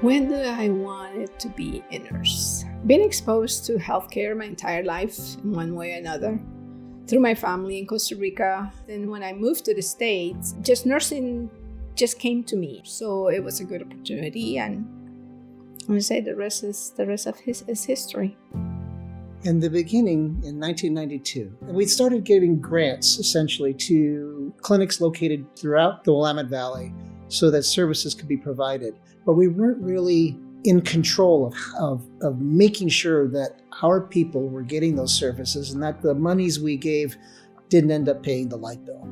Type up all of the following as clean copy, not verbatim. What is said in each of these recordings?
When do I wanted to be a nurse? Been exposed to healthcare my entire life in one way or another. Through my family in Costa Rica. Then when I moved to the States, just nursing just came to me. So it was a good opportunity, and I'm gonna say the rest is history. In the beginning, in 1992, we started giving grants essentially to clinics located throughout the Willamette Valley so that services could be provided. But we weren't really in control of making sure that our people were getting those services and that the monies we gave didn't end up paying the light bill.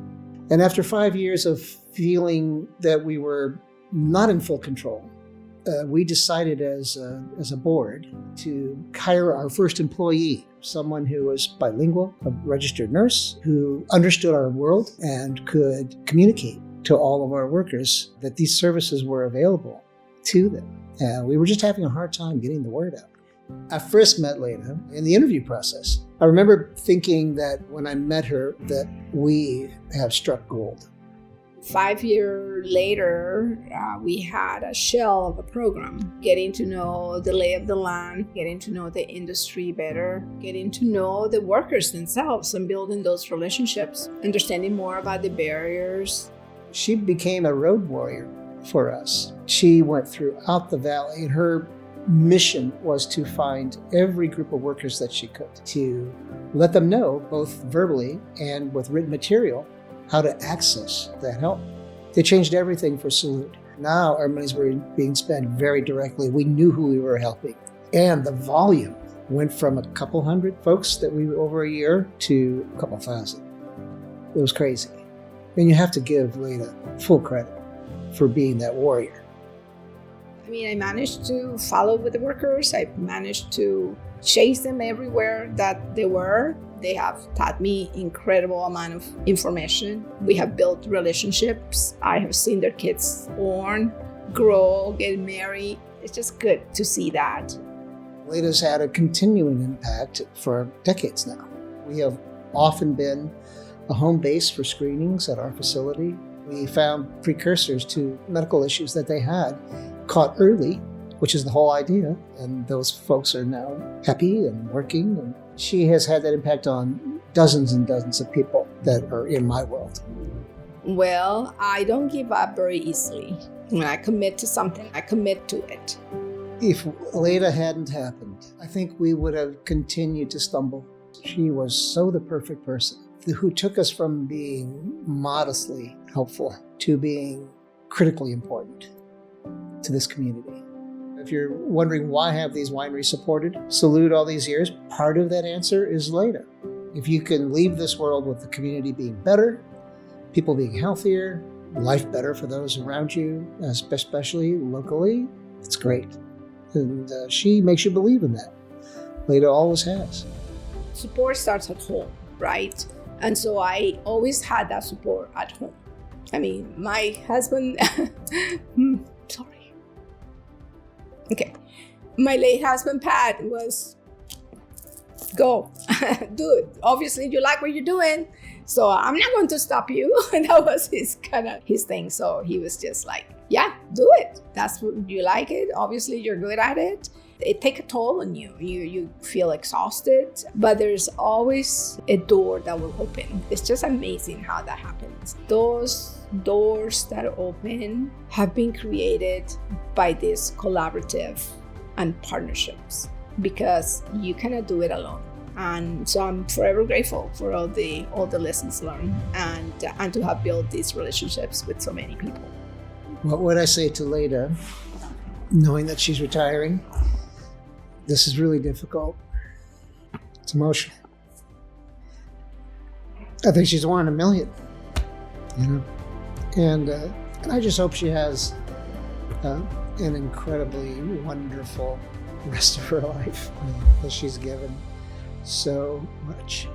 And after 5 years of feeling that we were not in full control, we decided as a board to hire our first employee, someone who was bilingual, a registered nurse, who understood our world and could communicate to all of our workers that these services were available to them. And we were just having a hard time getting the word out. I first met Leda in the interview process. I remember thinking that when I met her that we have struck gold. 5 years later, we had a shell of a program, getting to know the lay of the land, getting to know the industry better, getting to know the workers themselves and building those relationships, understanding more about the barriers. She became a road warrior for us. She went throughout the valley, and her mission was to find every group of workers that she could, to let them know, both verbally and with written material, how to access that help. They changed everything for Salud. Now our monies were being spent very directly. We knew who we were helping. And the volume went from a couple hundred folks that we over a year to a couple thousand. It was crazy. And you have to give Leda full credit for being that warrior. I mean, I managed to follow with the workers. I managed to chase them everywhere that they were. They have taught me incredible amount of information. We have built relationships. I have seen their kids born, grow, get married. It's just good to see that. Leda's had a continuing impact for decades now. We have often been a home base for screenings at our facility. We found precursors to medical issues that they had, caught early, which is the whole idea. And those folks are now happy and working. And she has had that impact on dozens and dozens of people that are in my world. Well, I don't give up very easily. When I commit to something, I commit to it. If Leda hadn't happened, I think we would have continued to stumble. She was so the perfect person who took us from being modestly helpful to being critically important to this community. If you're wondering why have these wineries supported Salud all these years, part of that answer is Leda. If you can leave this world with the community being better, people being healthier, life better for those around you, especially locally, it's great. And she makes you believe in that. Leda always has. Support starts at home, right? And so I always had that support at home. I mean, my husband, sorry. Okay. My late husband, Pat, was, go, do it. Obviously, you like what you're doing, so I'm not going to stop you. And that was his thing. So he was just like, yeah, do it. That's what you like it. Obviously, you're good at it. It takes a toll on you. You feel exhausted, but there's always a door that will open. It's just amazing how that happens. Those doors that open have been created by this collaborative and partnerships, because you cannot do it alone. And so I'm forever grateful for all the lessons learned and to have built these relationships with so many people. What would I say to Leda, knowing that she's retiring? This is really difficult. It's emotional. I think she's one in a million, you know. And I just hope she has an incredibly wonderful rest of her life, because she's given so much.